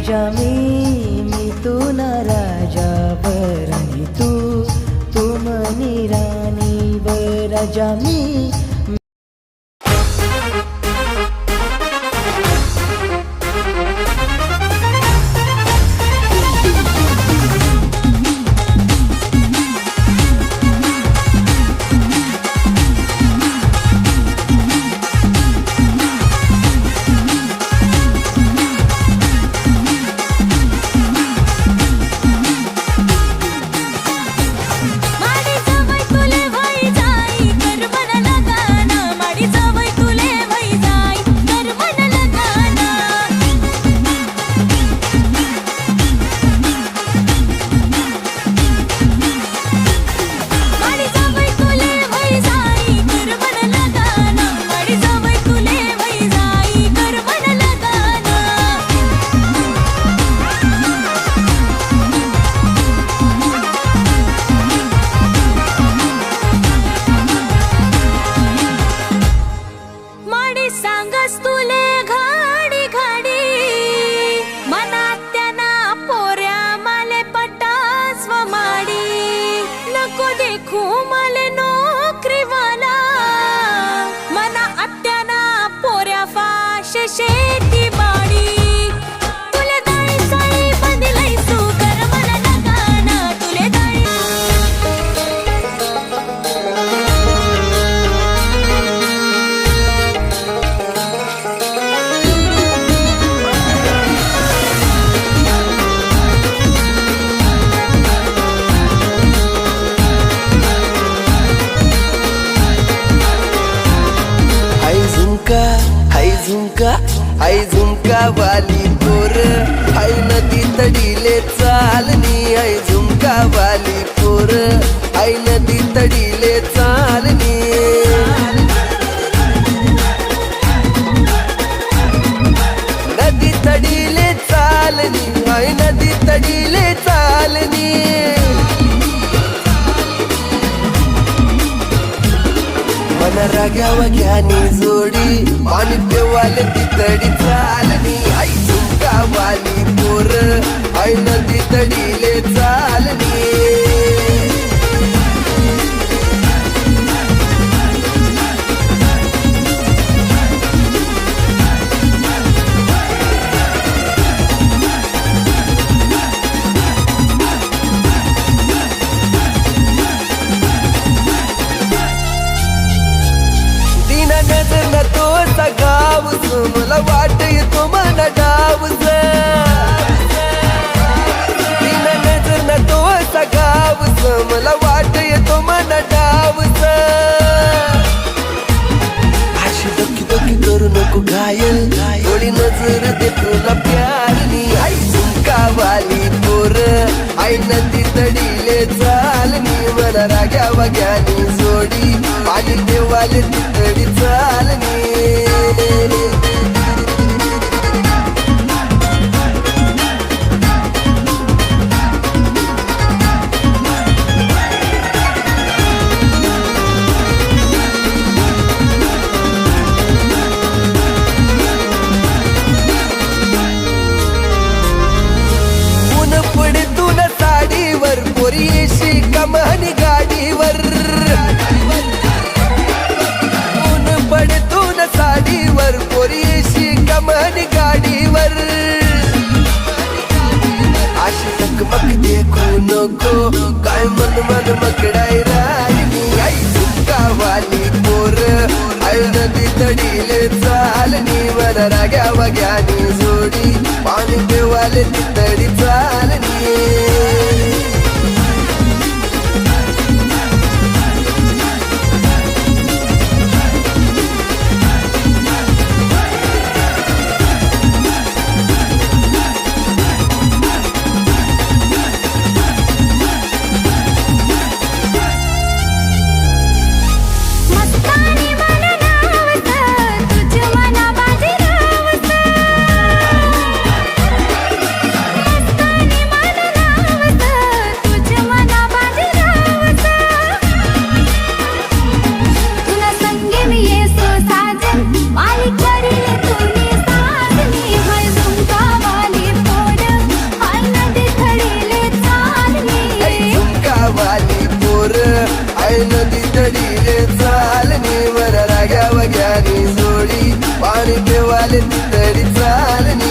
राजा मी तू ना राजावर आणि तू मनी राणीवर राजा मी शेती बाडी तुले दाई साई बंदिलाई सुकर मला लगाना तुले दाई हाय झुमका वाली पोर हाय नदी तडीले चालनी हाय झुमका वाली पोर हाय नदी तडीले चालनी नदी तडीले चालनी हाय नदी तडीले चालनी मन राग्यावा घ्यानी जोडी पाणी पेवाले तितडी चालनी आई झुमका वाली पोर आई नदी तडीले चालनी नजर न तो गावस मला वाट येतो मना डावस तीन नजर न तो गावस मला वाट येतो मना डावस अशी डोकी डोकी करू नको घायल थोडी नजर दे तुला प्यारनी आई झुमका वाली पोर आई नदी तडीले चालनी मला राग्या वाग्यानी जोडी पाणी देवाले तितडी चालनी ऊन पडे तू न साडीवर पोरी येशी कमानी गाडीवर पडे तू न साडीवर पोरीशी कमानी गाडीवर अशी टकमक देखू नको काय मन मकडाय राहिनी आई झुमका वाली पोर आई नदी तडीले चालनी मला राग्या वाग्यानी जोडी पाणी देवाले तितडी चालनी मस्तानी दडीले चालनी वर राग्या वग्यानी जोडी पाणी पेवाले तरी चालनी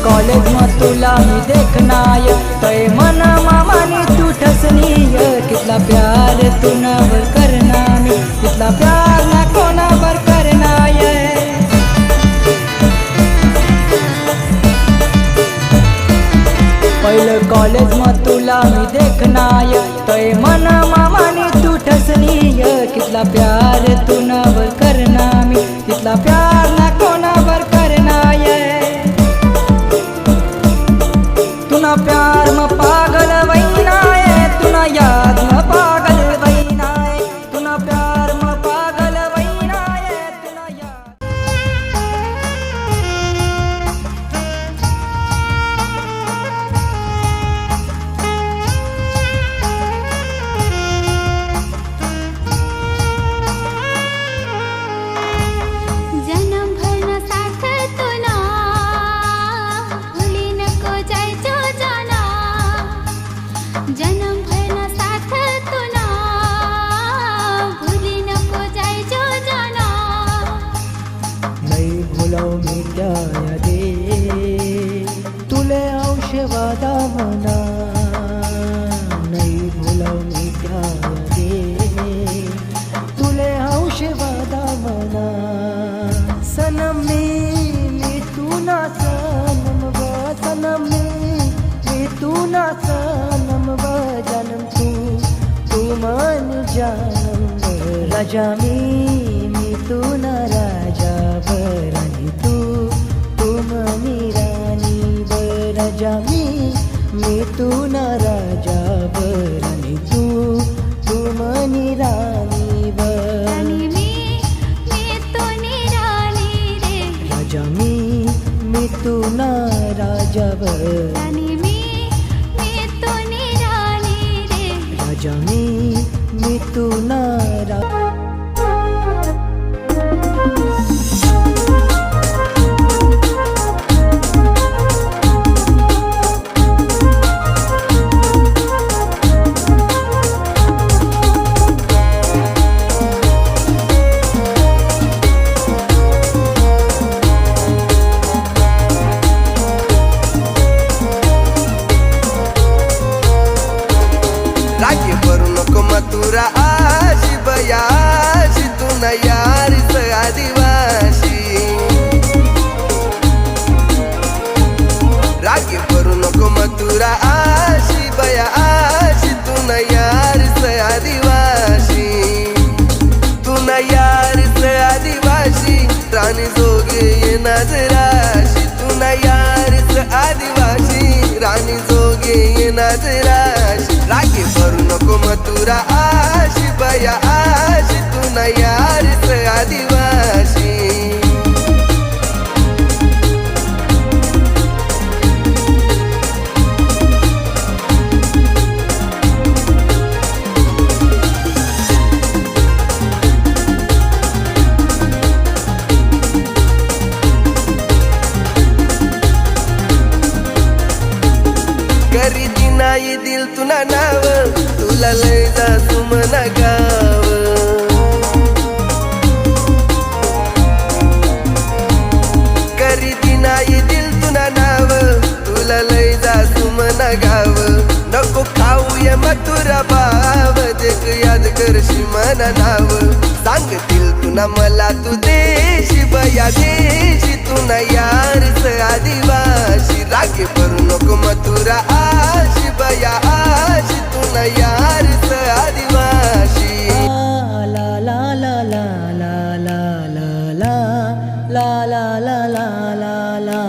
कॉलेज में तुला मी देखनाय तय मन मामानी तू ठसनीय कितला प्यार तू नवर करना मी कितला प्यार ना कोणावर करनाय पहिलं कॉलेज में तुला मी देखनाय तय मन मामानी तू ठसनीय कितला प्यार तू नवर करना मी कितला प्यार ना कोणावर करनाय तुना प्यार में पागल वैनाय तुना याद में पागल वैनाय तुना प्यार में पागल वैनाय तुना याद जन्म भर न साथ तुला भूली नको जायचो जाना जन्म भर न साथ तुला भूली नको जायचो जाना नहीं भूलाव मी त्या यादे तुले औषवादा मना नहीं भूलाव मी त्या यादे तुले औषवादा मना सनम मी तू ना सनम व सनम मी तू ना सनम व जानम तू मन जानम व राजा मी तू ना राजा व रानी तू मनी रानी व राजा मी तू ना राजा व रानी तू मनी रानी व रानी मी तो निराली रे राजा मी तू ना राजा व रानी मी तो निराली रे राजा मी तू ना रागी भरू नको मथुरा आशी बयाशी तू न यारीच आदिवासी रागी भरू नको मथुरा आशी बयाशी तू न यारीच आदिवासी तू न यारीच आदिवासी राणी जोगे ये नजराशी तू न यारीच आदिवासी राणी जोगे ये नजराशी रागी भरू नको मथुरा आशी बया आशी तू न यारीच आदिवासी नाही दिल तुला नाव तुला लय जा सुमना गाव नाव सांगतील तुना मला तू देशी बया देशी तुना यारच आदिवासी रागे करू नको मथुरा आशी बया आशी तुना यारच आदिवासी ला ला ला ला ला ला ला ला ला ला ला ला ला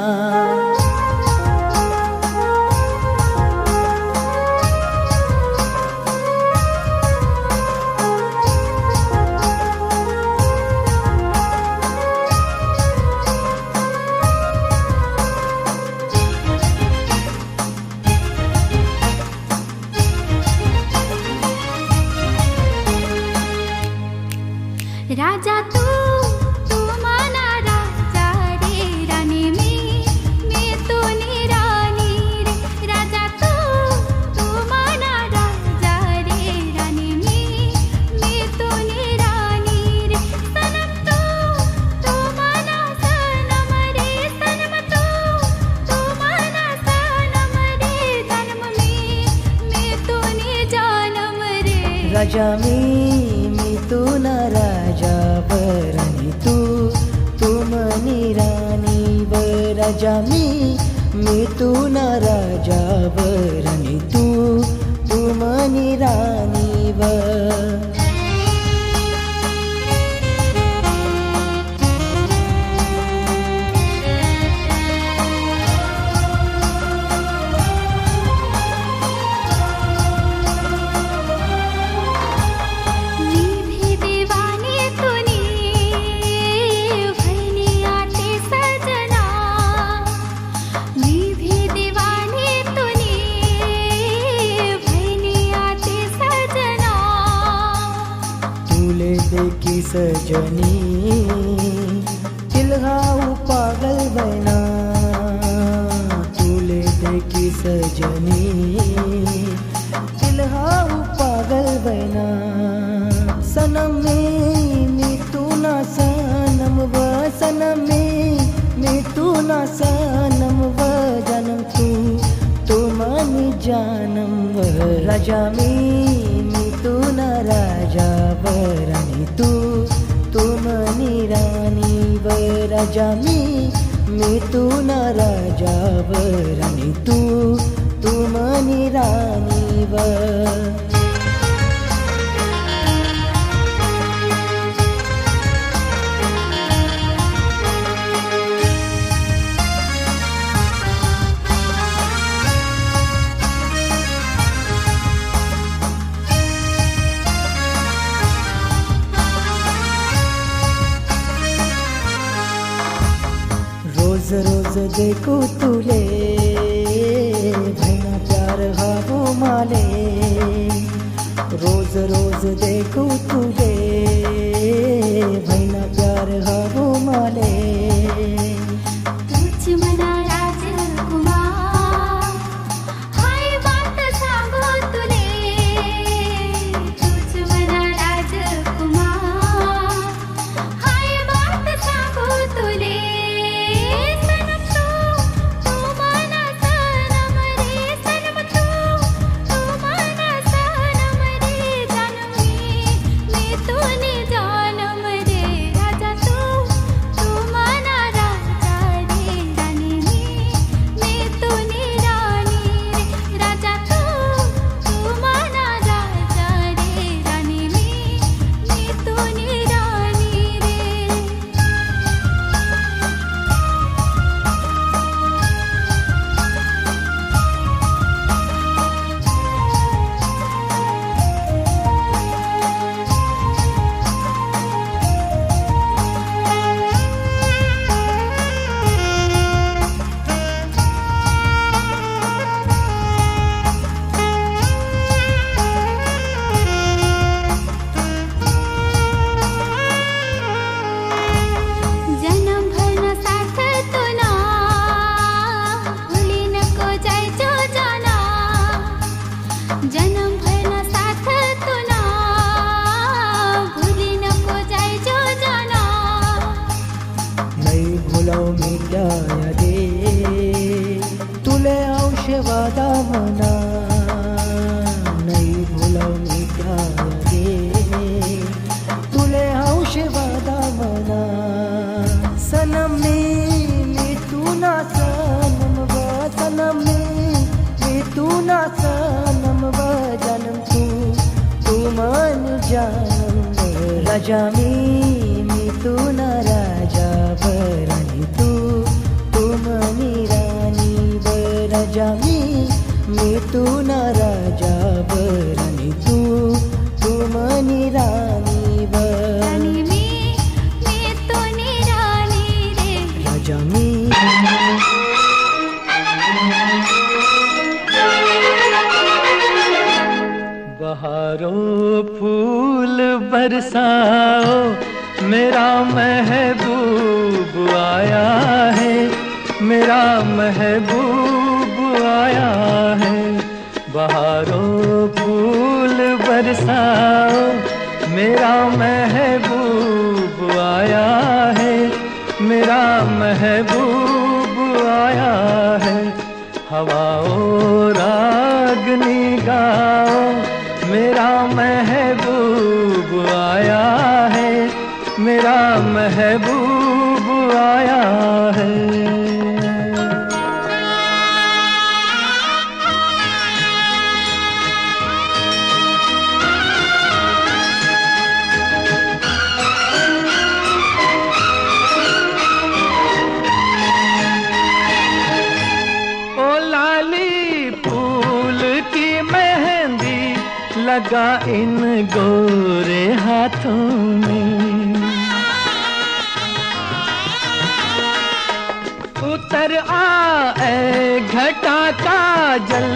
राजा तू माना राजा रे राणी मी तू राणी रे राजा तू माना राजा रे राणी मी तू राणी रे सनम तू माना सनम रे सनम तू माना सनम रे जन्म मी तू जानम रे राजा मी तू ना राजा वर आणि तू मनी राणी वर राजा मी तू ना राजा वर आणि तू मनी राणी वर देखी सजनी दिलगाऊ पागल बना तुले देखी सजनी दिलगाऊ पागल बना सनम में तू ना सनम व सनम में तू ना सनम व जन्म तू मानी जानम व राजा में तू ना राजा वर आणि तू मनी राणी वर राजा मी तू ना राजा वर आणि तू मनी राणी वर रोज रोज देखू तुले भैना प्यार हावो माले रोज रोज देखू तुले भैना प्यार हावो माले तुझ मना राजकुमार हाय बात सांगो तुले तुझ मना राजकुमार हाय बात सांगो तुले वादा मना नहीं भूला मैं क्या रे राजा मी तू ना राजा बर आणि तू मनी राणी बर राजा मी तू ना राजा बर आणि तू मनी राणी बर आणि मी तो निराणी रे राजा मी बहारों फूल बरसाओ मेरा महबूब आया है, मेरा महबूब आया है। बहारों फूल बरसाओ मेरा महबूब आया है, मेरा महबूब आया है। हवाओं रागनी गाओ मेरा महबूब आया है, मेरा महबूब आया है। ओ लाली फूल की मेहंदी लगा इन गोरे हाथों में, उतर आए घटा का जल।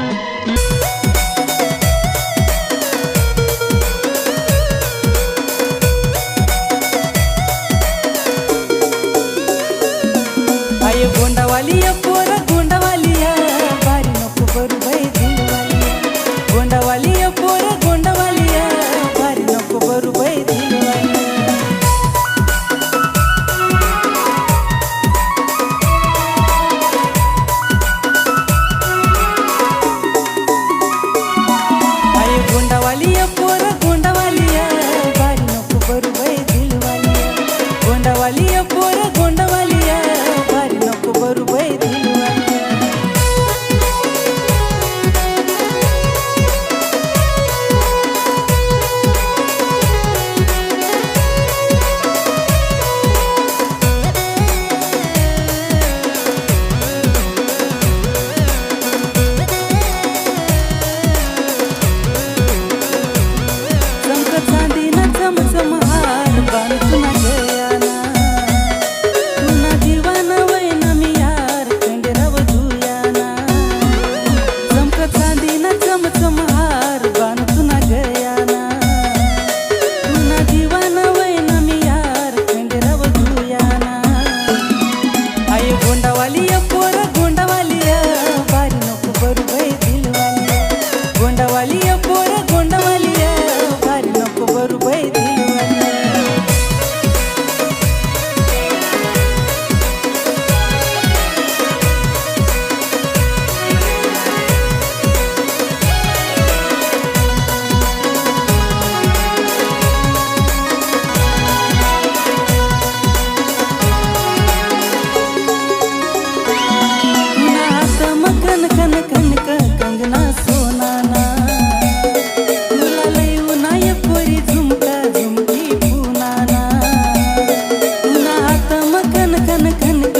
आय गोंडावालिया पोरा गोंडावालिया बारी नको बरू बाई दिलवालिया गोंडावालिया पोरा गोंडावालिया बारी नको बरू बाई दिलवालिया आय गोंडावालिया पोरा गोंडावालिया बारी नको बरू बाई दिलवालिया गोंडावालिया पोरा गोंडावालिया बारी नको बरू बाई दिलवालिया चमक चांदीना चमचम हार बांधून गयाना तुना जीवाना वैना मी यार खंडेराव जुयाना चमक चांदीना चमचम हार बांधून गयाना तुना जीवाना वैना मी यार खंडेराव जुयाना आय गोंडावालिया पोरा गोंडावालिया बारी नको बरू बाई दिलवालिया गोंडावालिया पोरा गोंडावालिया बारी नको बरू बाई दिलवालिया तुना हात मकन कन कनक कंगना सोनाना तुला लई उनाय पोरी झुमका झुमकी पुनाना तुना हात मकन कन कनक